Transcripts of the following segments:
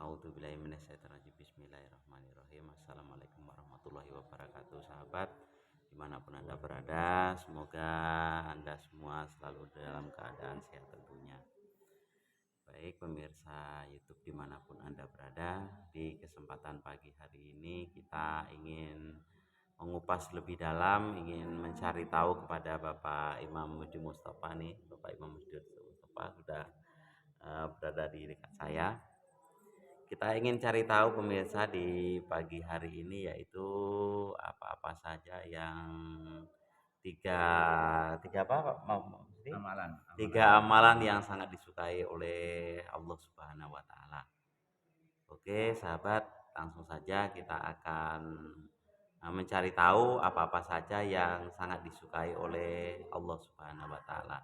A'udzubillahi minasyaitonirrajim. Bismillahirrahmanirrahim. Assalamualaikum warahmatullahi wabarakatuh. Sahabat, dimanapun Anda berada, semoga Anda semua selalu dalam keadaan sehat tentunya. Baik pemirsa YouTube dimanapun Anda berada, di kesempatan pagi hari ini kita ingin mengupas lebih dalam, ingin mencari tahu kepada Bapak Imam Mudi Mustafa nih. Bapak Imam Mudi Mustafa sudah berada di dekat saya. Kita ingin cari tahu pemirsa di pagi hari ini, yaitu apa-apa saja yang tiga tiga apa tiga amalan yang sangat disukai oleh Allah Subhanahu wa taala. Oke, sahabat, langsung saja kita akan mencari tahu apa-apa saja yang sangat disukai oleh Allah Subhanahu wa taala.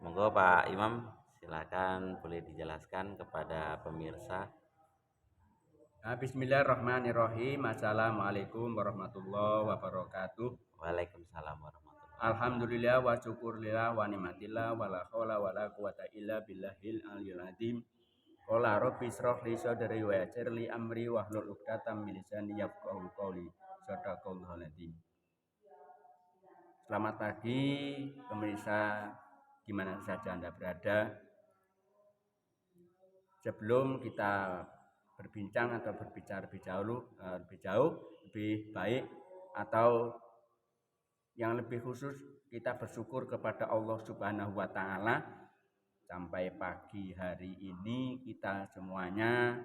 Monggo Pak Imam, silakan boleh dijelaskan kepada pemirsa. Bismillahirrahmanirrahim. Assalamualaikum warahmatullahi wabarakatuh. Waalaikumsalam warahmatullahi wabarakatuh. Alhamdulillah wa syukurillah wa ni'matillah wa la haula wa la quwata illa billahil aliyil azim. Qala rabbi ishrah li sadri wa yassir li amri wahlul 'uqdatam min lisani yafqahu qawli. Shadaqallahul azim. Selamat pagi pemirsa di mana saja Anda berada. Sebelum kita berbincang atau berbicara lebih jauh, lebih baik atau yang lebih khusus kita bersyukur kepada Allah Subhanahu wa taala, sampai pagi hari ini kita semuanya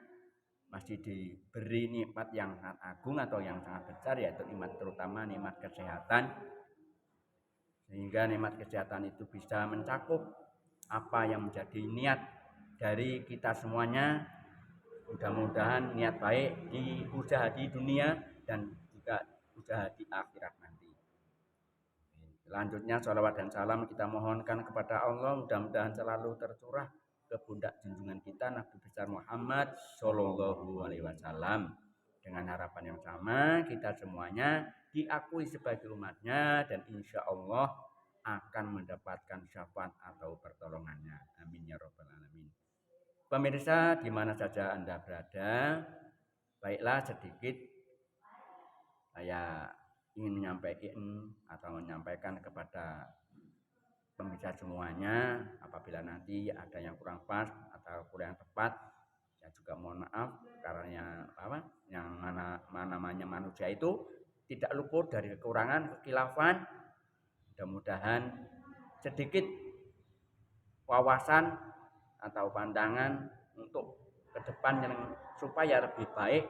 masih diberi nikmat yang sangat agung atau yang sangat besar, yaitu nikmat, terutama nikmat kesehatan, sehingga nikmat kesehatan itu bisa mencakup apa yang menjadi niat dari kita semuanya. Mudah-mudahan niat baik di usaha di dunia dan juga usaha di akhirat nanti. Selanjutnya sholawat dan salam kita mohonkan kepada Allah, mudah-mudahan selalu tercurah ke pundak junjungan kita Nabi besar Muhammad Shallallahu Alaihi Wasallam. Dengan harapan yang sama, kita semuanya diakui sebagai umatnya dan insya Allah akan mendapatkan syafaat atau pertolongannya. Amin ya robbal alamin. Pemirsa di mana saja Anda berada, baiklah sedikit saya ingin menyampaikan kepada pemirsa semuanya, apabila nanti ada yang kurang pas atau kurang tepat, saya juga mohon maaf, karena yang namanya manusia itu tidak luput dari kekurangan, kekhilafan. Mudah-mudahan sedikit wawasan atau pandangan untuk ke depan yang supaya lebih baik.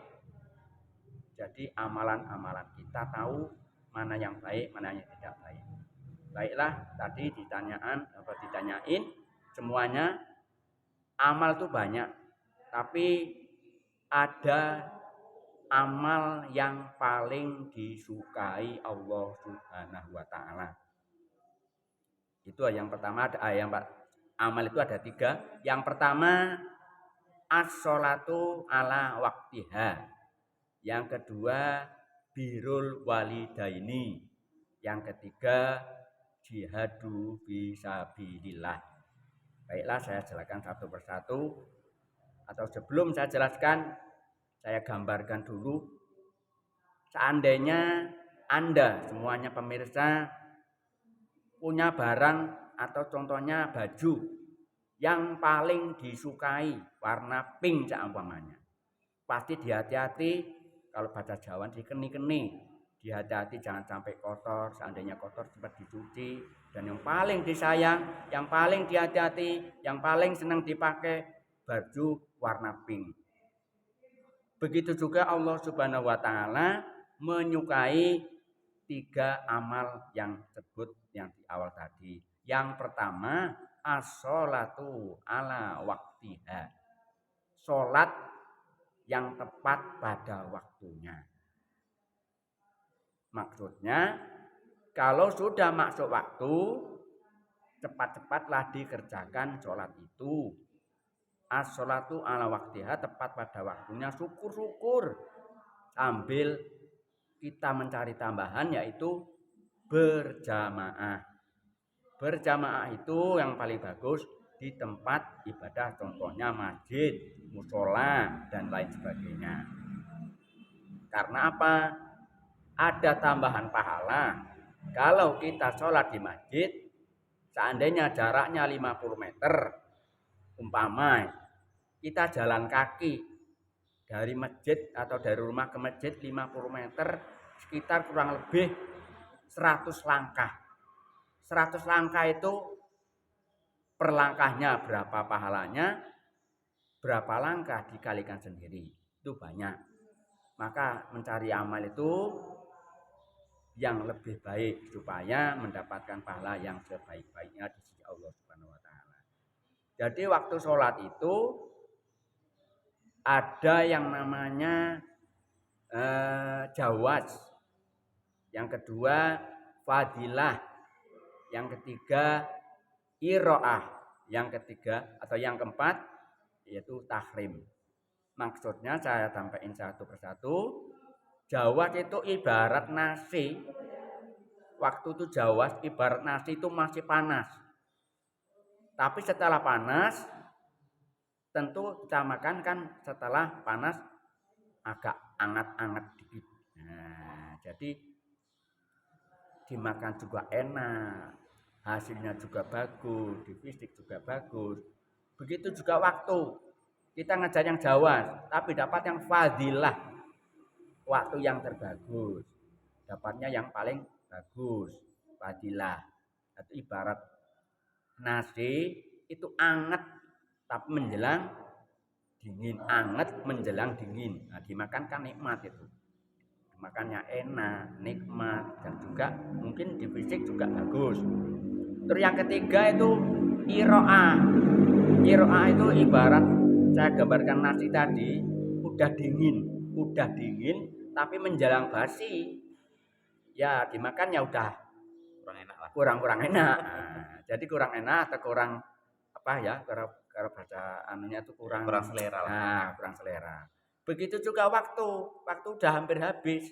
Jadi amalan-amalan kita tahu mana yang baik, mana yang tidak baik. Baiklah, tadi ditanyain semuanya amal itu banyak, tapi ada amal yang paling disukai Allah Subhanahu wa taala. Itu yang pertama, amal itu ada 3. Yang pertama as-sholatu ala waktiha. Yang kedua birrul walidaini. Yang ketiga jihadu fisabilillah. Baiklah, saya jelaskan satu persatu. Atau sebelum saya jelaskan, saya gambarkan dulu. Seandainya Anda semuanya pemirsa punya barang atau contohnya baju yang paling disukai warna pink seumpamanya, pasti dihati-hati. Kalau bahasa Jawa dikeni-keni, dihati-hati jangan sampai kotor. Seandainya kotor cepat dicuci. Dan yang paling disayang, yang paling dihati-hati, yang paling senang dipakai baju warna pink. Begitu juga Allah Subhanahu wa taala menyukai 3 amal yang disebut yang di awal tadi. Yang pertama as-sholatu ala waktiha. Sholat yang tepat pada waktunya. Maksudnya kalau sudah masuk waktu, cepat-cepatlah dikerjakan sholat itu. As-sholatu ala waktiha, tepat pada waktunya, syukur-syukur. Sambil kita mencari tambahan, yaitu berjamaah. Berjamaah itu yang paling bagus di tempat ibadah, contohnya masjid, musola, dan lain sebagainya. Karena apa? Ada tambahan pahala. Kalau kita sholat di masjid, seandainya jaraknya 50 meter, umpama kita jalan kaki dari masjid atau dari rumah ke masjid 50 meter, sekitar kurang lebih 100 langkah. 100 langkah itu per langkahnya berapa pahalanya, berapa langkah dikalikan sendiri. Itu banyak. Maka mencari amal itu yang lebih baik supaya mendapatkan pahala yang sebaik-baiknya di sisi Allah Subhanahu wa taala. Jadi waktu sholat itu ada yang namanya jawaz, yang kedua fadilah, yang ketiga iro'ah, yang ketiga atau yang keempat yaitu tahrim. Maksudnya saya sampaikan satu persatu. Jawaz itu ibarat nasi. Waktu itu jawaz ibarat nasi itu masih panas. Tapi setelah panas, tentu kita makan kan setelah panas agak anget-anget dikit. Nah, jadi dimakan juga enak, hasilnya juga bagus, di fisik juga bagus. Begitu juga waktu kita ngejar yang jawaz, tapi dapat yang fadilah, waktu yang terbagus, dapatnya yang paling bagus, fadilah. Itu ibarat nasi itu anget tapi menjelang dingin, anget menjelang dingin. Nah, dimakan kan nikmat itu, makannya enak, nikmat, dan juga mungkin di fisik juga bagus. Terus yang ketiga itu iro'ah. Iro'ah itu ibarat saya gambarkan nasi tadi udah dingin tapi menjelang basi. Ya dimakannya udah Kurang enak lah. kurang enak. Nah, jadi kurang enak atau kurang apa ya? Kalau bahasa anunya itu kurang selera lah. Nah, kurang selera. Begitu juga waktu udah hampir habis.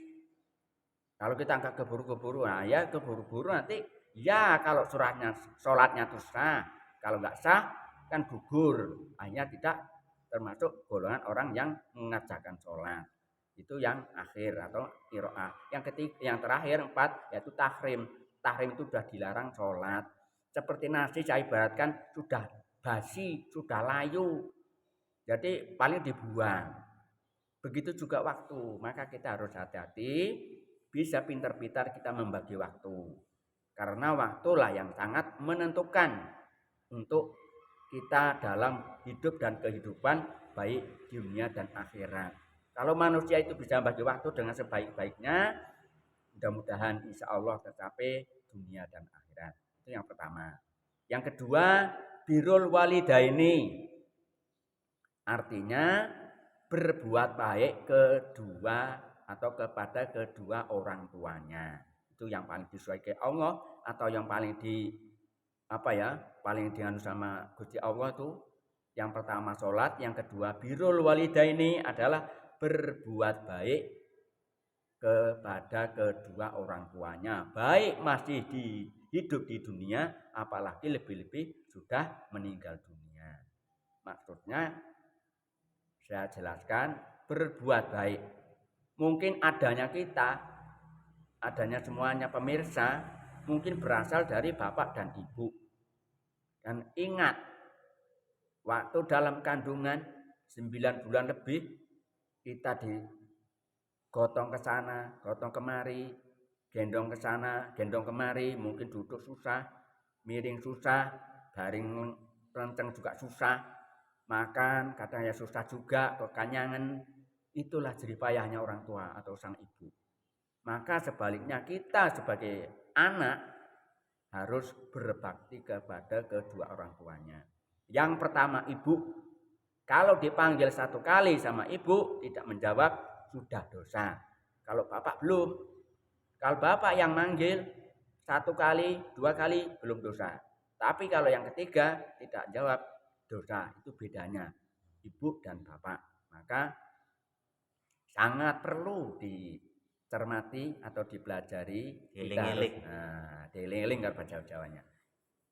Kalau kita nggak keburu-keburu, nah ya keburu-buru nanti ya kalau sholatnya tuh sah. Kalau nggak sah kan gugur. Hanya tidak termasuk golongan orang yang mengerjakan sholat. Itu yang akhir atau iro'ah. Yang ketiga, yang terakhir 4 yaitu tahrim. Tahrim itu sudah dilarang sholat. Seperti nasi saya ibaratkan sudah basi, sudah layu. Jadi paling dibuang. Begitu juga waktu. Maka kita harus hati-hati. Bisa pintar-pintar kita membagi waktu. Karena waktulah yang sangat menentukan untuk kita dalam hidup dan kehidupan baik dunia dan akhirat. Kalau manusia itu bisa bagi waktu dengan sebaik-baiknya, mudah-mudahan insya Allah tercapai dunia dan akhirat. Itu yang pertama. Yang kedua, birrul walidaini. Artinya berbuat baik kepada kedua orang tuanya. Itu yang paling disukai Allah atau yang paling paling dianu sama Gusti Allah tuh. Yang pertama sholat, yang kedua birrul walidaini adalah berbuat baik kepada kedua orang tuanya, baik masih hidup di dunia, apalagi lebih-lebih sudah meninggal dunia. Maksudnya saya jelaskan berbuat baik. Mungkin adanya semuanya pemirsa, mungkin berasal dari bapak dan ibu. Dan ingat, waktu dalam kandungan 9 bulan lebih, kita digotong ke sana, gotong kemari, gendong ke sana, gendong kemari, mungkin duduk susah, miring susah, baring lenceng juga susah, makan katanya susah juga, kekanyangan. Itulah jeripayahnya orang tua atau sang ibu. Maka sebaliknya kita sebagai anak harus berbakti kepada kedua orang tuanya. Yang pertama ibu. Kalau dipanggil 1 kali sama ibu tidak menjawab, sudah dosa. Kalau bapak belum. Kalau bapak yang manggil 1 kali, 2 kali belum dosa. Tapi kalau yang ketiga tidak jawab, dosa. Itu bedanya ibu dan bapak. Maka sangat perlu dicermati atau dipelajari. Dieling-eling. Dieling-eling kalau bahasa Jawanya.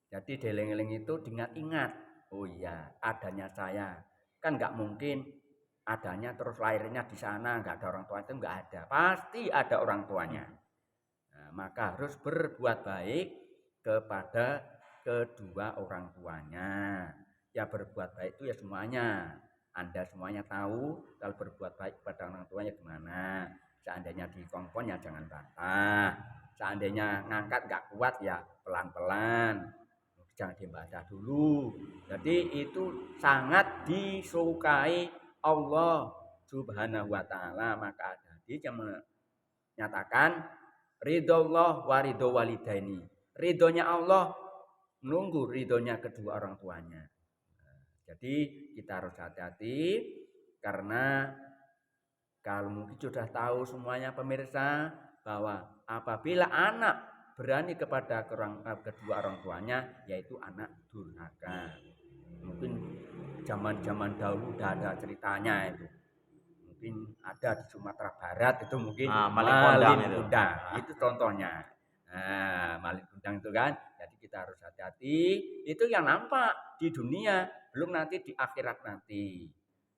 Jadi dieling-eling itu diingat-ingat. Oh iya, adanya saya. Kan nggak mungkin adanya terus lahirnya di sana, nggak ada orang tua, itu nggak ada. Pasti ada orang tuanya. Nah, maka harus berbuat baik kepada kedua orang tuanya. Ya berbuat baik itu ya semuanya. Anda semuanya tahu kalau berbuat baik kepada orang tuanya gimana. Seandainya dikongkon ya jangan bantah. Seandainya ngangkat nggak kuat ya pelan-pelan. Jangan dibaca dulu. Jadi itu sangat disukai Allah Subhanahu wa taala. Maka hadis yang menyatakan ridho Allah wa ridho walidaini. Ridhonya Allah menunggu ridhonya kedua orang tuanya. Jadi kita harus hati-hati karena kalau mungkin sudah tahu semuanya pemirsa bahwa apabila anak berani kepada kedua orang tuanya yaitu anak durhaka. Mungkin zaman-zaman dahulu udah ada ceritanya itu. Mungkin ada di Sumatera Barat itu mungkin malin kundang itu contohnya. Nah, malin kundang itu kan. Jadi kita harus hati-hati. Itu yang nampak di dunia, belum nanti di akhirat nanti.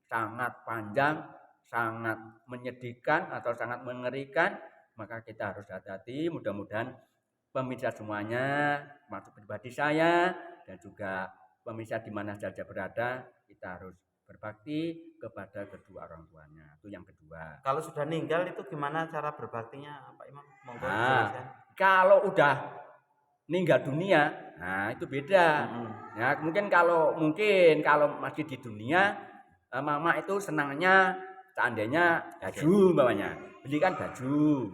Sangat panjang, sangat menyedihkan atau sangat mengerikan, maka kita harus hati-hati. Mudah-mudahan pemirsa semuanya, termasuk pribadi saya dan juga pemirsa di mana saja berada, kita harus berbakti kepada kedua orang tuanya. Itu yang kedua. Kalau sudah meninggal itu gimana cara berbaktinya Pak Imam? Monggo jelaskan. Kalau udah meninggal dunia, nah itu beda. Ya, mungkin kalau masih di dunia, mama itu senangnya seandainya baju bawahnya. Belikan baju.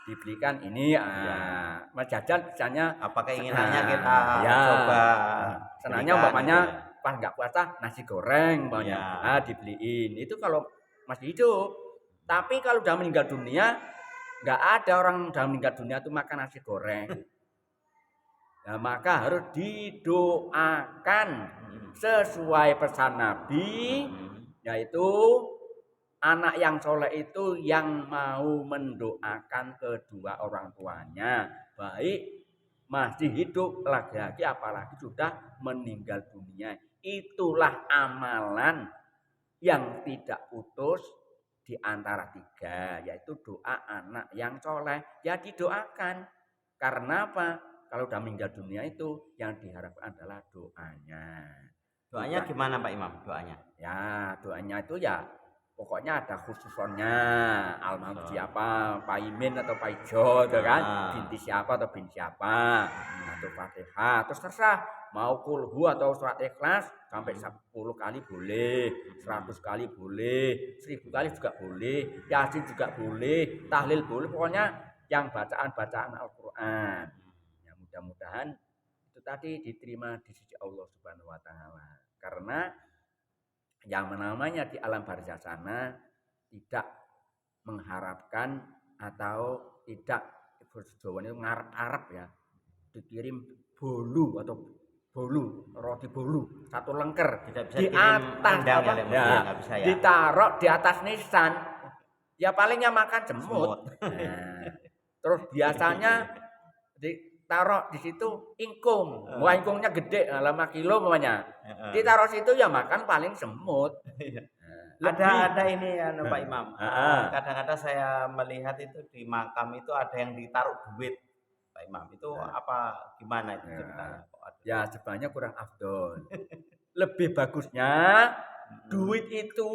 Dibelikan ini Mas jajan misalnya apa keinginannya kita coba senangnya umpamanya pas nggak puasa nasi goreng umpamanya dibeliin itu kalau masih hidup. Tapi kalau udah meninggal dunia nggak ada orang udah meninggal dunia itu makan nasi goreng. Nah, maka harus didoakan sesuai pesan Nabi, yaitu anak yang soleh itu yang mau mendoakan kedua orang tuanya, baik masih hidup lagi-lagi apalagi sudah meninggal dunia. Itulah amalan yang tidak putus di antara tiga, yaitu doa anak yang soleh. Ya didoakan. Karena apa? Kalau sudah meninggal dunia itu yang diharapkan adalah doanya. Doanya gimana Pak Imam? Doanya? Ya doanya itu ya pokoknya ada khususnya almarhum siapa, Pak Imin atau Pak Ijo, kan? Binti siapa atau bin siapa, atau Fatihah, terus terserah mau kulhu atau surat ikhlas sampai 10 kali boleh, 100 kali boleh, 1000 kali juga boleh, yasin juga boleh, tahlil boleh, pokoknya yang bacaan-bacaan Al-Quran. Ya mudah-mudahan itu tadi diterima di sisi Allah Subhanahu wa taala. Karena yang namanya di alam barzah sana tidak mengharapkan atau tidak Jawa itu ngarep-arep ya dikirim bolu atau roti bolu satu lengker tidak bisa di atas ditaruh di atas nisan ya palingnya makan semut. Nah, terus biasanya ditaruh di situ ingkung, ingkungnya gede 5 kilo namanya. Ditaruh situ ya makan paling semut. Ada ini ya Pak Imam. Kadang-kadang saya melihat itu di makam itu ada yang ditaruh duit Pak Imam. Itu apa gimana itu ceritanya? Ya sebenarnya kurang afdol. Lebih bagusnya duit itu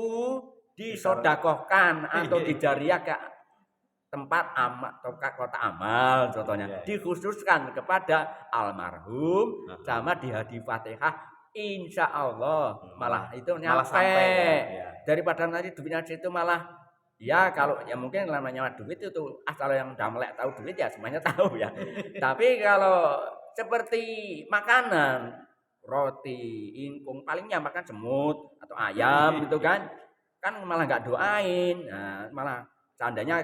disodakohkan atau dijariah ke tempat amal atau kota amal contohnya dikhususkan kepada almarhum sama di hadi Fatihah, insya Allah malah itu nyampe daripada nanti duitnya situ malah ya kalau ya mungkin namanya duit itu asal yang udah melek tahu duit ya semuanya tahu ya. Tapi kalau seperti makanan roti ingkung palingnya makan semut atau ayam gitu kan malah nggak doain. Nah, malah seandainya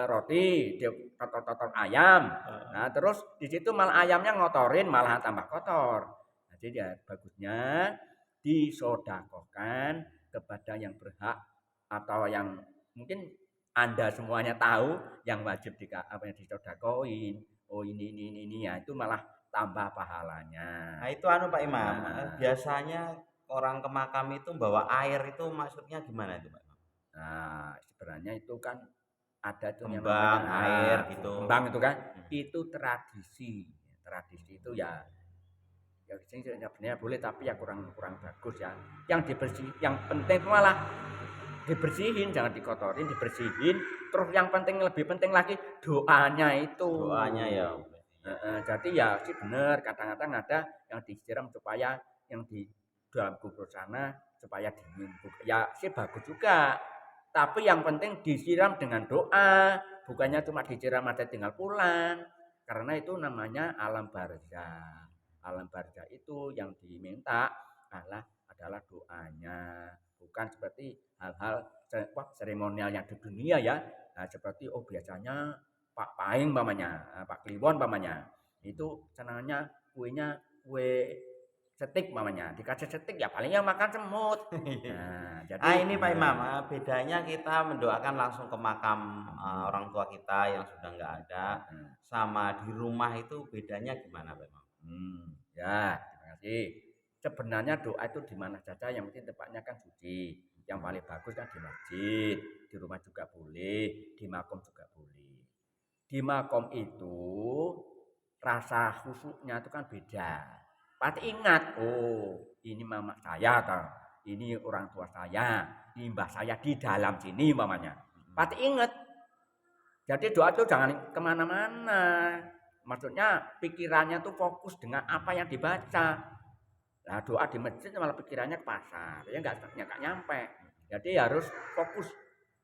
roti totor ayam, nah terus di situ malah ayamnya ngotorin malah tambah kotor. Nah, jadi ya bagusnya disodakohkan kepada yang berhak atau yang mungkin Anda semuanya tahu yang wajib disodakohin. Oh ini ya itu malah tambah pahalanya. Nah itu Pak Imam, biasanya orang ke makam itu bawa air itu maksudnya gimana itu Pak Imam? Nah, sebenarnya itu kan ada tuh yang namanya Kembang, air gitu. kembang itu kan, Hmm. itu tradisi. Tradisi itu ya sing sebenarnya boleh tapi ya kurang kurang bagus ya. Yang dibersih, yang penting itu malah dibersihin, jangan dikotorin, dibersihin. Terus yang penting lebih penting lagi doanya itu. Doanya ya. Jadi ya sih bener, kadang-kadang ada yang disiram supaya yang di dalam kubur sana supaya dingin. Ya sih bagus juga. Tapi yang penting disiram dengan doa, bukannya cuma disiram aja tinggal pulang. Karena itu namanya alam barzah. Alam barzah itu yang diminta adalah doanya, bukan seperti hal-hal seremonial yang di dunia ya. Nah, seperti biasanya Pak Paing pamannya, Pak Kliwon pamannya. Itu senangnya kuenya kue setik mamanya, dikasih setik ya paling yang makan semut. Nah, jadi Ini Pak Imam, bedanya kita mendoakan langsung ke makam orang tua kita yang sudah nggak ada, sama di rumah itu bedanya gimana Pak Imam? Ya, terima kasih. Sebenarnya doa itu di mana saja, yang penting tempatnya kan suci. Yang paling bagus kan di masjid, di rumah juga boleh, di makom juga boleh. Di makom itu rasa khusyuknya itu kan beda. Pasti ingat, oh ini mama saya, atau ini orang tua saya, ini mbah saya di dalam sini mamanya. Pasti ingat. Jadi doa itu jangan kemana-mana. Maksudnya pikirannya tuh fokus dengan apa yang dibaca. Nah doa di masjid malah pikirannya ke pasar, ya nggak nyampe. Jadi harus fokus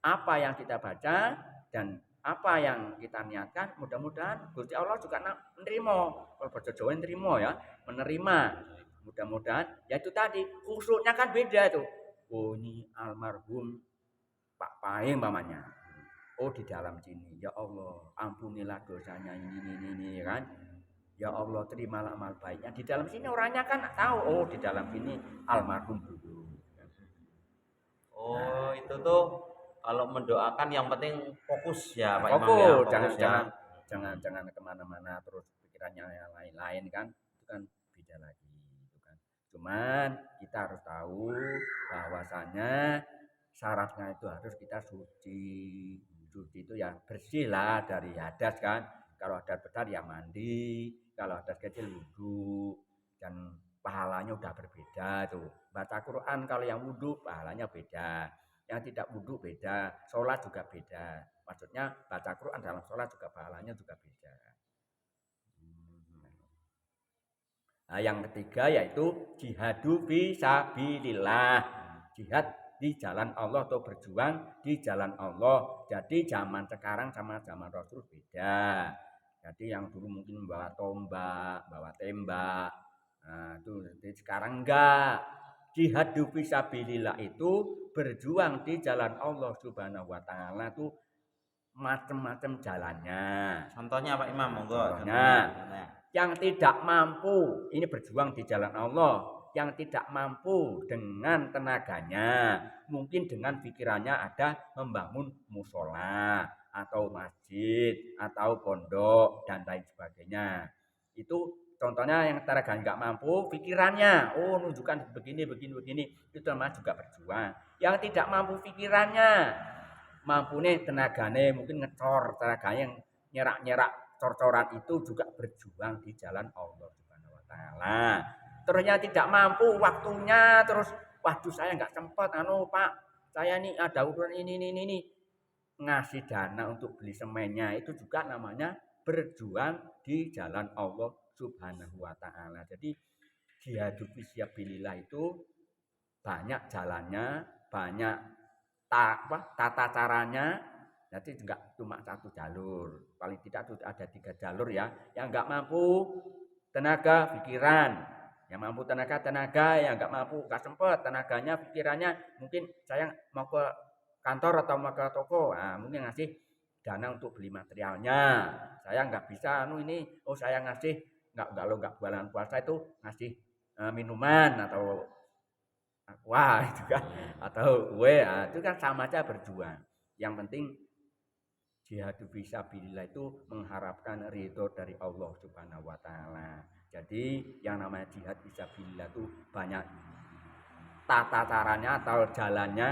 apa yang kita baca dan apa yang kita niatkan. Mudah-mudahan Gusti Allah juga menerima. Kalau bahasa Jawa menerima ya, menerima. Mudah-mudahan ya itu tadi khususnya kan beda tuh. Oh ini almarhum Pak Paing mamanya. Oh di dalam sini, ya Allah, ampunilah dosanya ini kan. Ya Allah, terimalah amal baiknya. Di dalam sini orangnya kan tahu, oh di dalam sini almarhum dulu. Oh itu tuh kalau mendoakan yang penting fokus ya Pak Imam ya, Fokus, fokus ya. jangan kemana-mana terus pikirannya yang lain-lain kan, itu kan beda lagi, itu kan. Cuman kita harus tahu bahwasanya syaratnya itu harus kita suci. Suci itu ya bersih lah dari hadas kan. Kalau hadas besar ya mandi, kalau hadas kecil wudhu, dan pahalanya udah berbeda tuh. Baca Quran kalau yang wudhu pahalanya beda, yang tidak wudhu beda, sholat juga beda. Maksudnya baca Quran dalam sholat juga pahalanya juga beda. Nah, yang ketiga yaitu jihadu fisabilillah. Jihad di jalan Allah atau berjuang di jalan Allah. Jadi zaman sekarang sama zaman Rasul beda. Jadi yang dulu mungkin bawa tombak, bawa tembak. Nah, itu sekarang enggak. Jihadu fisabilillah itu berjuang di jalan Allah Subhanahu wa taala itu macam-macam jalannya. Contohnya Pak Imam, monggo. Contohnya, yang tidak mampu ini berjuang di jalan Allah, yang tidak mampu dengan tenaganya, mungkin dengan pikirannya ada membangun musola atau masjid atau pondok dan lain sebagainya. Itu contohnya yang tenaganya nggak mampu, pikirannya, oh nunjukkan begini, itu termasuk juga berjuang. Yang tidak mampu pikirannya, mampu nih tenaganya mungkin ngecor, tenaganya yang nyerak-nyerak cor-coran itu juga berjuang di jalan Allah Subhanahu wa taala. Terusnya tidak mampu waktunya, terus waduh saya nggak sempat Pak, saya nih ada urusan ini ngasih dana untuk beli semennya, itu juga namanya berjuang di jalan Allah Subhanahu wa taala. Jadi jihadu fisabilillah itu banyak jalannya, banyak tata caranya. Jadi enggak cuma satu jalur, paling tidak ada 3 jalur ya. Yang enggak mampu tenaga, pikiran. Yang mampu tenaga, yang enggak mampu enggak sempat tenaganya, pikirannya, mungkin saya mau ke kantor atau mau ke toko, nah, mungkin ngasih dana untuk beli materialnya. Saya enggak bisa ini, saya ngasih enggak bulan puasa itu ngasih minuman atau wah itu kan, atau kue, itu kan sama aja berjuang. Yang penting jihadu fisabilillah itu mengharapkan ridho dari Allah Subhanahu wa taala. Jadi yang namanya jihad fisabilillah itu banyak tata caranya atau jalannya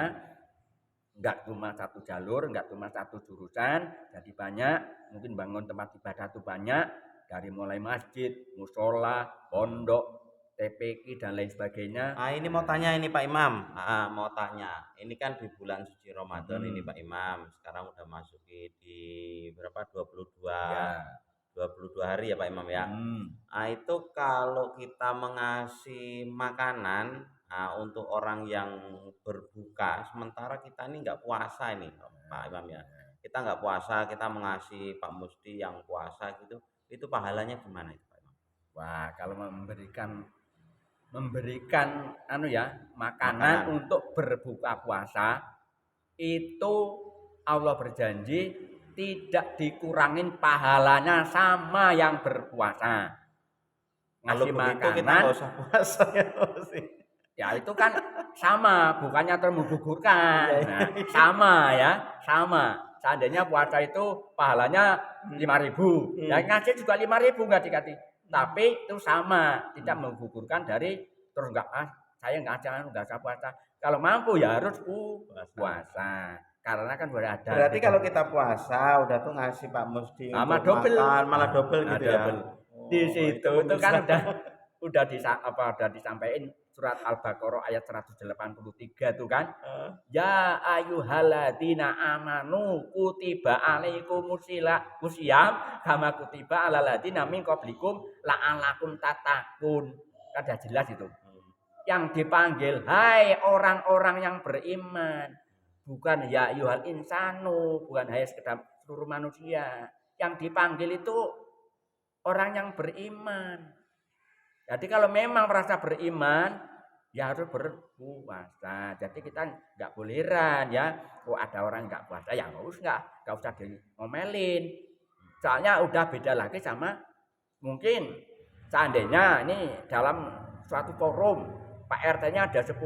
enggak cuma satu jalur, enggak cuma satu jurusan, jadi banyak, mungkin bangun tempat ibadah itu banyak, dari mulai masjid, musola, pondok, TPQ dan lain sebagainya. Ini mau tanya ini Pak Imam. Mau tanya. Ini kan di bulan suci Ramadan ini Pak Hmm, Imam. Sekarang udah masuki di berapa? 22 ya. 22 hari ya Pak Imam ya. Hmm, Itu kalau kita mengasih makanan untuk orang yang berbuka, sementara kita ini nggak puasa ini Pak Imam ya. Kita nggak puasa, kita mengasih Pak Musti yang puasa gitu, itu pahalanya gimana itu Pak Imam? wah, kalau memberikan memberikan anu ya, makanan Makanan. untuk berbuka puasa itu Allah berjanji tidak dikurangin pahalanya sama yang berpuasa. Kalau Ngasih begitu kita makanan nggak usah puasa ya Musti. ya itu kan sama, bukannya Iya, menggugurkan. Nah, iya. sama ya, sama. Seandainya puasa itu pahalanya Hmm. 5.000, ya Hmm. ngasih juga 5.000 nggak dikasih. Hmm. Tapi itu sama, tidak Hmm. menggugurkan dari terus nggak saya nggak usah puasa. Kalau mampu ya harus Puasa. puasa. Karena kan sudah ada Berarti itu. kalau kita puasa udah tuh ngasih Pak Musti Sama untuk double. makan malah double Nah, gitu ya. double. Di Oh, itu situ itu kan pemirsa. udah disampaikan surat Al-Baqarah ayat 183 tuh kan. Eh, Ya ayyuhalladzina amanu kutiba alaikumusiyam kama kutiba alal ladzina min qablikum la'allakum tattaqun. Kan sudah jelas itu. Yang dipanggil hai orang-orang yang beriman. Bukan ya ayyuhal insanu, bukan hai sekedar seluruh manusia. Yang dipanggil itu orang yang beriman. Jadi kalau memang merasa beriman, ya harus berpuasa. Jadi kita nggak boleran ya. Kok ada orang nggak puasa, ya nggak usah diomelin. Soalnya udah beda lagi sama mungkin seandainya ini dalam suatu forum Pak RT-nya ada 10,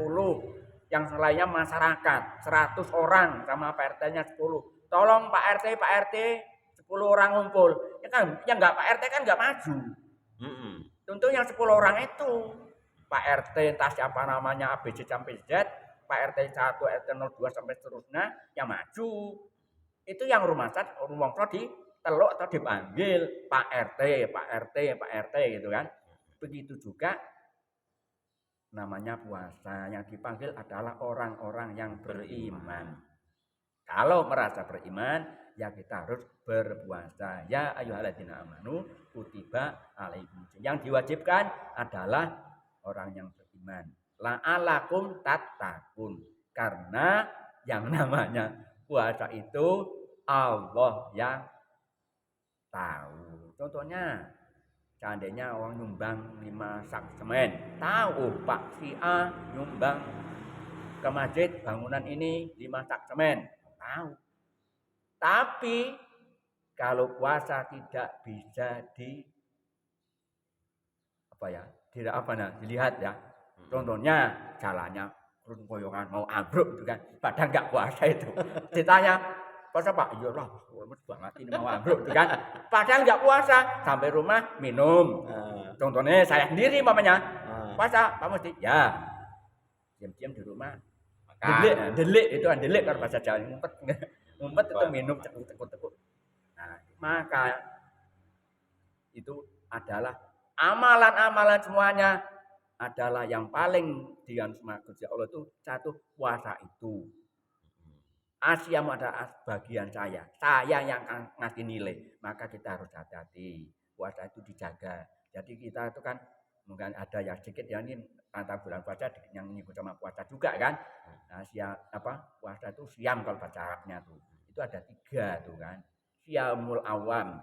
yang selainnya masyarakat 100 orang sama Pak RT-nya 10. Tolong Pak RT 10 orang ngumpul. Ya kan, yang nggak Pak RT kan nggak maju. mm-mm. Tentu yang 10 orang itu Pak RT entah siapa namanya ABC sampai Z, Pak RT 1, RT 02 sampai seterusnya yang maju. Itu yang rumongso di teluk atau dipanggil Pak RT, Pak RT, Pak RT gitu kan. Begitu juga namanya puasa yang dipanggil adalah orang-orang yang beriman. Kalau merasa beriman, ya kita harus berpuasa. Ya ayyuhalladzina amanu kutiba alaikum. Yang diwajibkan adalah orang yang beriman. La'alakum tattaqun. Karena yang namanya puasa itu Allah yang tahu. Contohnya, seandainya orang nyumbang 5 sak semen, tahu Pak si A nyumbang ke masjid bangunan ini 5 sak semen, tahu. Tapi kalau puasa tidak bisa dilihat ya. Contohnya jalannya koyokan mau ambruk gitu kan. Padahal nggak puasa itu. Ditanya, puasa Pak? Iya lah, lemes banget ini mau ambruk gitu kan. Padahal nggak puasa, sampai rumah minum. Ah, Contohnya saya sendiri mamanya. ah, Puasa, Pak Musti? Ya. Diam-diam di rumah. Delik, makan. delik itu kan delik kalau bahasa Jawa ngumpet. Ngumpet itu Pak. minum tekuk-tekuk. Nah, maka itu adalah amalan-amalan semuanya adalah yang paling dianut sama Gusti Allah itu satu puasa itu. Asyam adalah bagian saya. Saya yang ngasih nilai. Maka kita harus hati-hati. Puasa itu dijaga. Jadi kita itu kan mungkin ada yang sedikit ya ini antara bulan puasa yang nyebut sama puasa juga kan. Nah, puasa itu siam kalau bahasa Arabnya tuh. Itu ada 3 tuh kan. Siamul awam,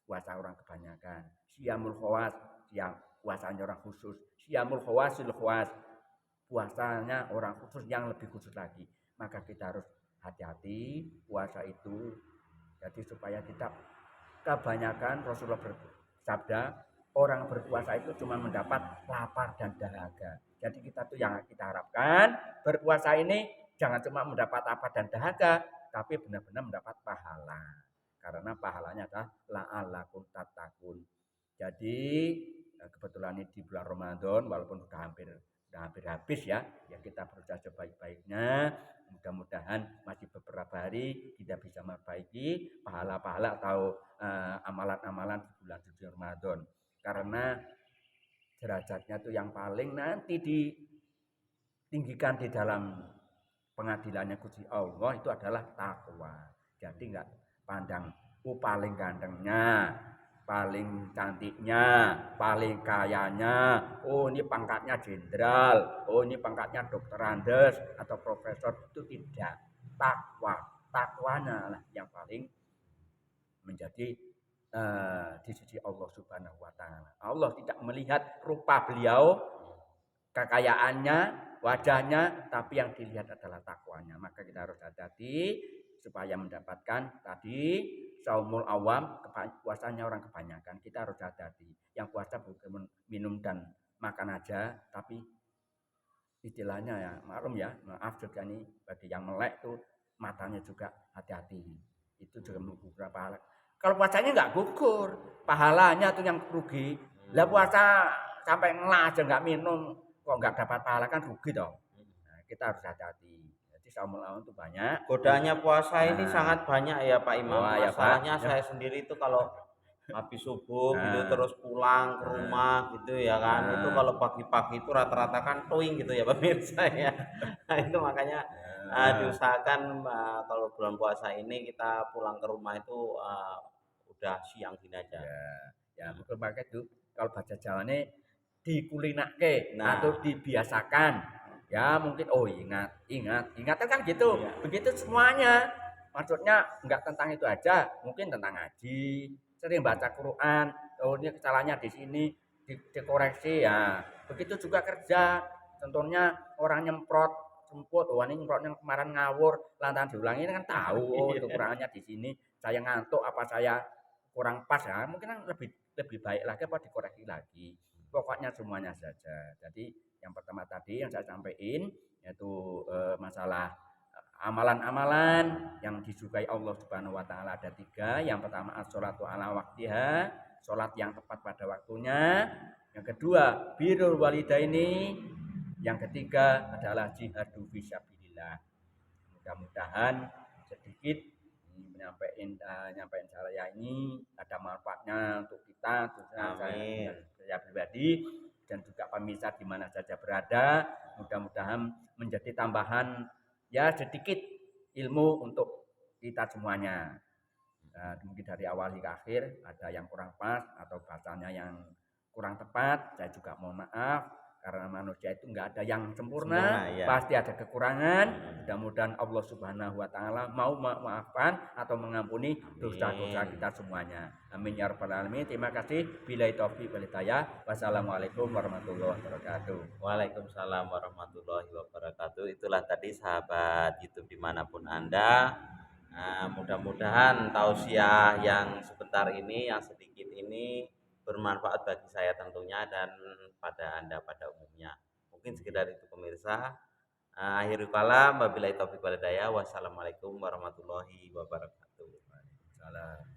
puasa orang kebanyakan. Siamul khawas, yang puasanya orang khusus. Siamul khawasil khawas, puasanya orang khusus yang lebih khusus lagi. Maka kita harus hati-hati puasa itu. Jadi supaya kita kebanyakan Rasulullah bersabda, orang berpuasa itu cuma mendapat lapar dan dahaga. Jadi kita tuh yang kita harapkan berpuasa ini jangan cuma mendapat lapar dan dahaga, tapi benar-benar mendapat pahala. Karena pahalanya adalah la'allakum tattaqun. Jadi kebetulan ini di bulan Ramadan walaupun sudah hampir sudah hampir habis ya. Ya kita berusaha sebaik-baiknya. Mudah-mudahan masih beberapa hari kita bisa memperbaiki pahala-pahala atau amalan-amalan di bulan suci Ramadan. Karena derajatnya itu yang paling nanti ditinggikan di dalam pengadilannya Gusti Allah itu adalah takwa. Jadi enggak pandang paling gantengnya, paling cantiknya, paling kayanya, oh ini pangkatnya jenderal, oh ini pangkatnya dokter Andes atau profesor, itu tidak. Takwanya lah yang paling menjadi di sisi Allah Subhanahu wa taala. Allah tidak melihat rupa beliau, kekayaannya, wajahnya, tapi yang dilihat adalah takwanya. Maka kita harus hati-hati supaya mendapatkan tadi saumul awam, puasanya orang kebanyakan. Kita harus hati-hati. Yang puasa bukan minum dan makan aja, tapi istilahnya ya maklum ya, maaf juga nih bagi yang melek tuh matanya juga hati-hati. Itu juga mengukur pahala. Kalau puasanya nggak gugur, pahalanya tuh yang rugi. Lah puasa sampai ngelah aja nggak minum, kok nggak dapat pahala kan rugi dong. Nah, kita harus hati-hati. Jadi saumul awam itu banyak. Godaannya puasa ini sangat banyak ya Pak Imam. Wah, ya, Pak. Masalahnya saya sendiri itu kalau habis subuh gitu terus pulang ke rumah gitu ya kan. Itu kalau pagi-pagi itu rata-rata kan toing gitu ya pemirsa ya. Nah, itu makanya diusahakan kalau bulan puasa ini kita pulang ke rumah itu udah siang gini aja. Ya betul pakai itu. Kalau bahasa Jawane dikulinake Nah. atau dibiasakan. Ya mungkin ingatan kan gitu. Iya. Begitu semuanya. Maksudnya enggak tentang itu aja, mungkin tentang ngaji, sering baca Quran. Oh ini kesalahannya di sini, dikoreksi ya. Begitu juga kerja. Contohnya orang nyemprot semput, wah ini nyemprotnya kemarin ngawur, lantaran diulangi ini kan tahu, oh kekurangannya di sini. Saya ngantuk apa saya kurang pas ya, mungkin kan lebih baik lagi apa dikoreksi lagi. Pokoknya semuanya saja. Jadi yang pertama tadi yang saya sampaikan yaitu masalah amalan-amalan yang disukai Allah Subhanahu wa taala ada 3. Yang pertama as-sholatu ala waktiha, salat yang tepat pada waktunya. Yang kedua birrul walidaini. Yang ketiga adalah jihadu fisabilillah. Mudah-mudahan sedikit nyampaikan saya ini ada manfaatnya untuk kita, untuk saya pribadi dan juga pemirsa di mana saja berada. Mudah-mudahan menjadi tambahan ya sedikit ilmu untuk kita semuanya. Mungkin dari awal hingga akhir ada yang kurang pas atau bacanya yang kurang tepat, saya juga mohon maaf. Karena manusia itu enggak ada yang sempurna ya. Pasti ada kekurangan. Mudah-mudahan Allah Subhanahu wa taala mau memaafkan atau mengampuni dosa-dosa kita semuanya. Amin ya rabbal alamin. Terima kasih. Billahi taufiq wal hidayah. Wassalamualaikum warahmatullahi wabarakatuh. Waalaikumsalam warahmatullahi wabarakatuh. Itulah tadi sahabat YouTube dimanapun Anda. Mudah-mudahan tausiah yang sebentar ini, yang sedikit ini bermanfaat bagi saya tentunya dan pada Anda pada umumnya. Mungkin sekedar itu pemirsa. Akhirul kalam wabillahi taufiq wal hidayah. Wassalamualaikum warahmatullahi wabarakatuh. Waalaikumsalam.